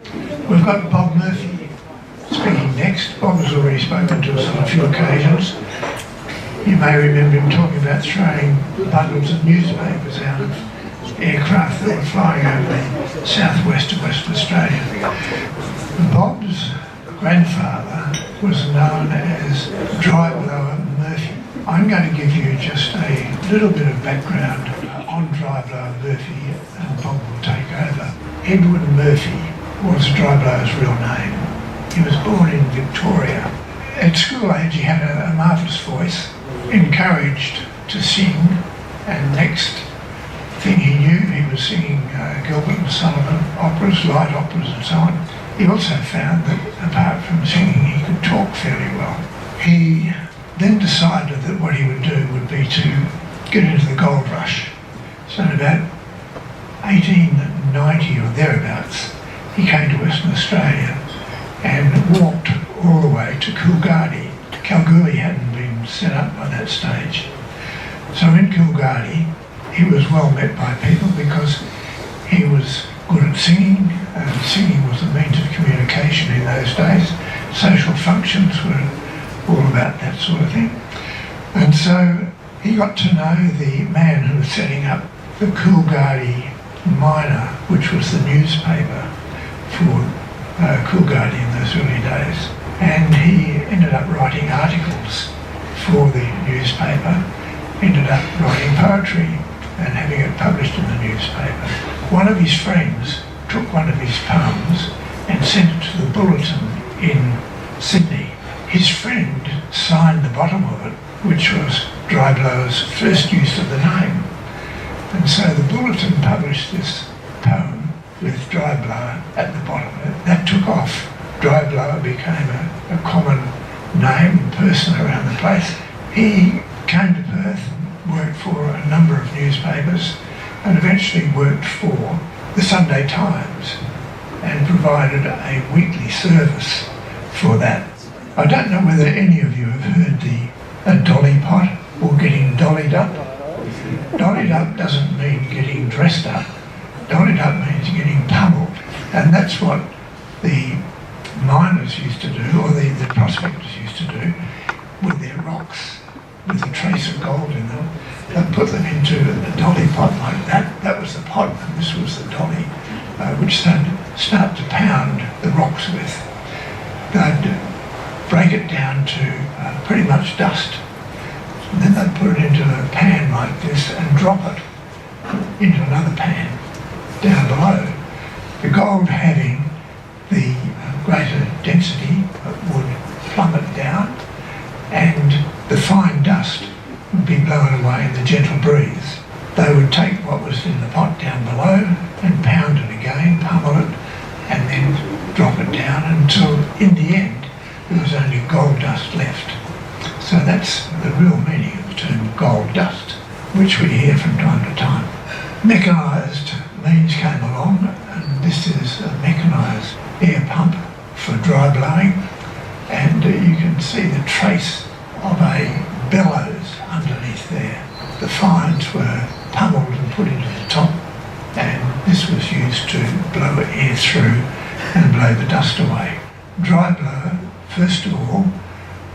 We've got Bob Murphy speaking next. Bob has already spoken to us on a few occasions. You may remember him talking about throwing bundles of newspapers out of aircraft that were flying over the southwest of Western Australia. Bob's grandfather was known as Dryblower Murphy. I'm going to give you just a little bit of background on Dryblower Murphy, and Bob will take over. Edward Murphy was Dryblower's real name. He was born in Victoria. At school age he had a marvellous voice, encouraged to sing, and next thing he knew he was singing Gilbert and Sullivan operas, light operas and so on. He also found that apart from singing he could talk fairly well. He then decided that what he would do would be to get into the gold rush. So in about 1890 or thereabouts, he came to Western Australia and walked all the way to Coolgardie. Kalgoorlie hadn't been set up by that stage. So in Coolgardie, he was well met by people because he was good at singing. Singing was a means of communication in those days. Social functions were all about that sort of thing. And so he got to know the man who was setting up the Coolgardie Miner, which was the newspaper for Coolgardie in those early days. And he ended up writing articles for the newspaper, ended up writing poetry and having it published in the newspaper. One of his friends took one of his poems and sent it to the Bulletin in Sydney. His friend signed the bottom of it, which was Dryblower's first use of the name. And so the Bulletin published this poem with Dryblower at the bottom of it. That took off. Dryblower became a common name and person around the place. He came to Perth, worked for a number of newspapers, and eventually worked for the Sunday Times and provided a weekly service for that. I don't know whether any of you have heard a dolly pot or getting dollied up. Dollied up doesn't mean getting dressed up. Dollied up means getting pummeled. And that's what the miners used to do, or the prospectors used to do, with their rocks, with a trace of gold in them. They'd put them into a dolly pot like that. That was the pot, and this was the dolly, which they'd start to pound the rocks with. They'd break it down to pretty much dust. And then they'd put it into a pan like this and drop it into another pan down below. The gold having the greater density would plummet down, and the fine dust would be blown away in the gentle breeze. They would take what was in the pot down below and pound it again, pummel it, and then drop it down until in the end there was only gold dust left. So that's the real meaning of the term gold dust, which we hear from time to time. Mechanised means came along, and this is a mechanised air pump for dry blowing, and you can see the trace of a bellows underneath there. The fines were pummeled and put into the top, and this was used to blow air through and blow the dust away. Dry blower, first of all,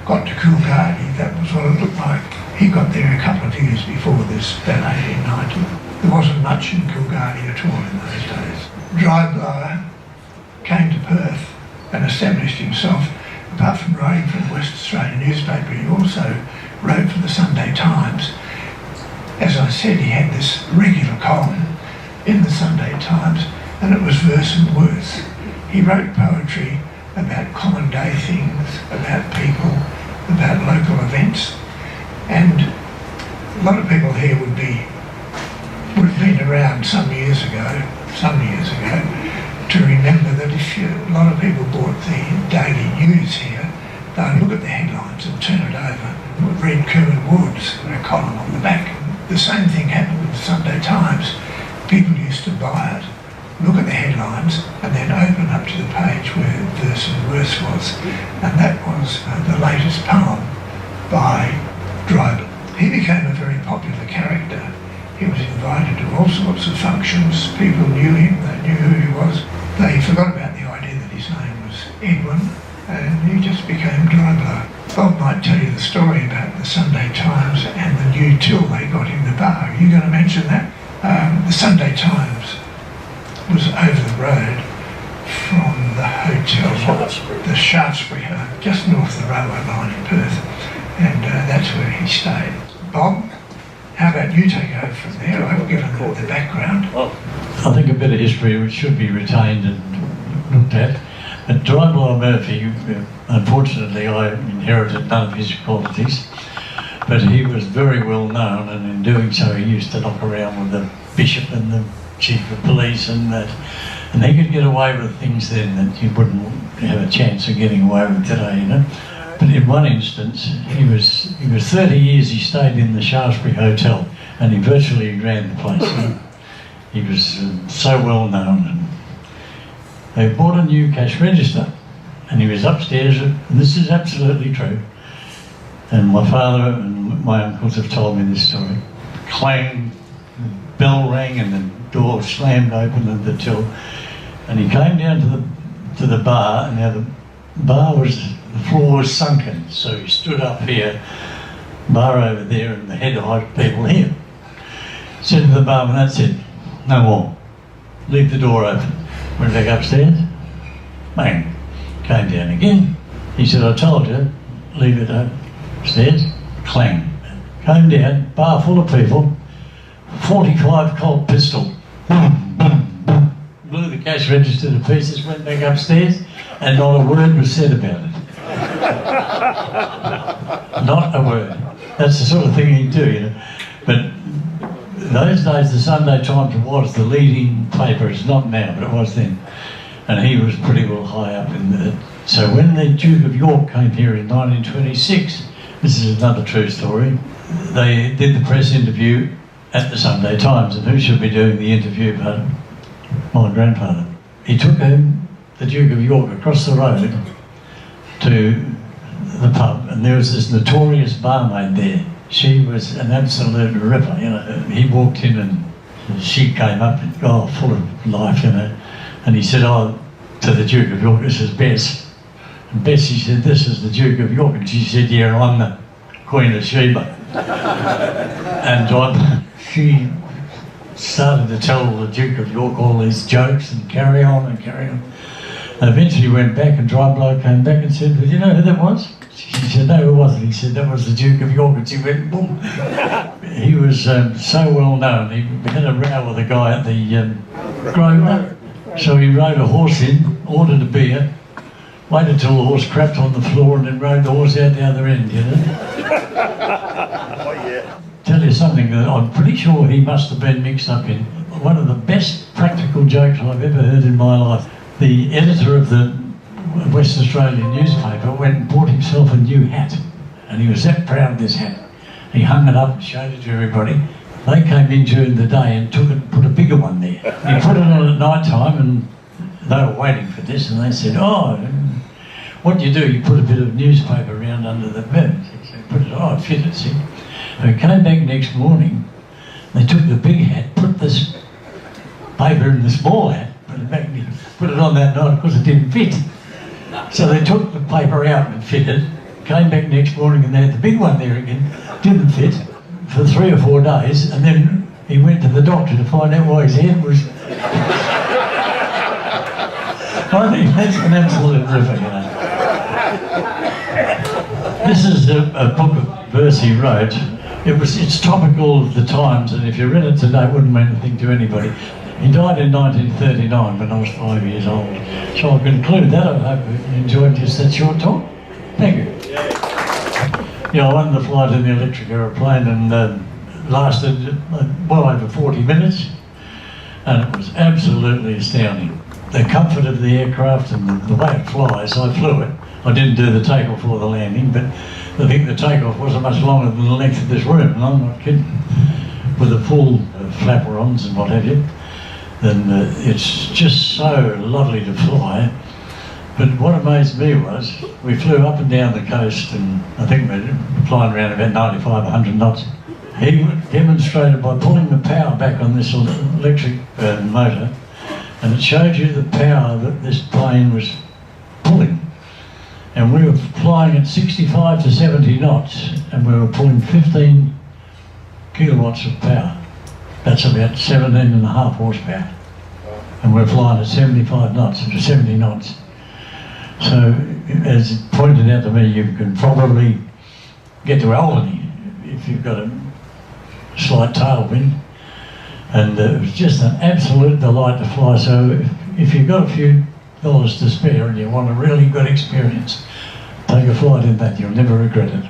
got to Coolgardie. That was what it looked like. He got there a couple of years before this, about 1890. There wasn't much in Coolgardie at all in those days. Dry blower came to Perth and established himself. Apart from writing for the West Australian newspaper, he also wrote for the Sunday Times. As I said, he had this regular column in the Sunday Times, and it was verse and worse. He wrote poetry about common day things, about people, about local events, and a lot of people here would have been around some years ago, to remember that if a lot of people bought the daily news here, they'd look at the headlines and turn it over and read Kerwin Wood's a column on the back. The same thing happened with the Sunday Times. People used to buy it, look at the headlines, and then open up to the page where verse and verse was, and that was the latest poem by Dryden. He became a very popular character. He was invited to all sorts of functions. People knew him, they knew who he was. They forgot about the idea his name was Edwin, and he just became dry blow. Bob might tell you the story about the Sunday Times and the new till they got in the bar. Are you going to mention that? The Sunday Times was over the road from the hotel, the Shaftesbury home, just north of the railway line in Perth, and that's where he stayed. Bob, how about you take over from there? I've given the background. I think a bit of history which should be retained and looked at. But Dry Blow Murphy, unfortunately I inherited none of his qualities, but he was very well known, and in doing so he used to knock around with the bishop and the chief of police and that, and he could get away with things then that you wouldn't have a chance of getting away with today, you know. But in one instance, he was 30 years he stayed in the Shaftesbury Hotel, and he virtually ran the place. He was so well known, and they bought a new cash register, and he was upstairs, and this is absolutely true, and my father and my uncles have told me this story. Clang, the bell rang and the door slammed open of the till, and he came down to the bar, and now the bar was, the floor was sunken, so he stood up here, bar over there, and the head height people here. Said to the barman, that's it, no more. Leave the door open. Went back upstairs, bang, came down again. He said, I told you, leave it upstairs, clang. Came down, bar full of people, 45 Colt pistol, boom, boom, boom. Blew the cash register to pieces, went back upstairs, and not a word was said about it. Not a word. That's the sort of thing he'd do, you know. But in those days, the Sunday Times was the leading paper. It's not now, but it was then. And he was pretty well high up in the... So when the Duke of York came here in 1926, this is another true story, they did the press interview at the Sunday Times, and who should be doing the interview but my grandfather. He took the Duke of York across the road to the pub, and there was this notorious barmaid there. She was an absolute ripper, you know. He walked in and she came up and, oh, full of life, you know. And he said, oh, to the Duke of York, this is Bess. And Bessie said, this is the Duke of York. And she said, yeah, I'm the Queen of Sheba. And she started to tell the Duke of York all these jokes and carry on and carry on. And eventually went back, and Dry Blow came back and said, well, you know who that was? She said, no, it wasn't. He said, that was the Duke of York. And she went, boom. He was so well known. He had a row with a guy at the Grosvenor. So he rode a horse in, ordered a beer, waited till the horse crapped on the floor, and then rode the horse out the other end, you know. Oh, yeah. Tell you something that I'm pretty sure he must have been mixed up in. One of the best practical jokes I've ever heard in my life. The editor of the West Australian newspaper went and bought himself a new hat, and he was that proud of this hat. He hung it up and showed it to everybody. They came in during the day and took it and put a bigger one there. He put it on at night time, and they were waiting for this, and they said, oh, what do? You put a bit of newspaper around under the bed. So put it, oh, it fitted, see. So he came back next morning, they took the big hat, put this paper in the small hat, put it on that night because it didn't fit. So they took the paper out and fitted, came back next morning and they had the big one there again, didn't fit for 3 or 4 days, and then he went to the doctor to find out why his head was... I think that's an absolute ripper, you know. This is a book of verse he wrote. It's topical of the times, and if you read it today, it wouldn't mean anything to anybody. He died in 1939 when I was 5 years old. So I'll conclude that. I hope you enjoyed just that short talk. Thank you. Yeah, I won the flight in the electric aeroplane, and lasted well over 40 minutes, and it was absolutely astounding. The comfort of the aircraft and the way it flies. I flew it. I didn't do the takeoff or the landing, but I think the takeoff wasn't much longer than the length of this room, and I'm not kidding. With the full flaperons and what have you. And it's just so lovely to fly. But what amazed me was, we flew up and down the coast, and I think we were flying around about 95, 100 knots. He demonstrated by pulling the power back on this electric motor, and it showed you the power that this plane was pulling. And we were flying at 65 to 70 knots, and we were pulling 15 kilowatts of power. That's about 17.5 horsepower. And we're flying at 75 knots, to 70 knots. So, as it pointed out to me, you can probably get to Albany if you've got a slight tailwind. And it was just an absolute delight to fly. So if you've got a few dollars to spare and you want a really good experience, take a flight in that. You'll never regret it.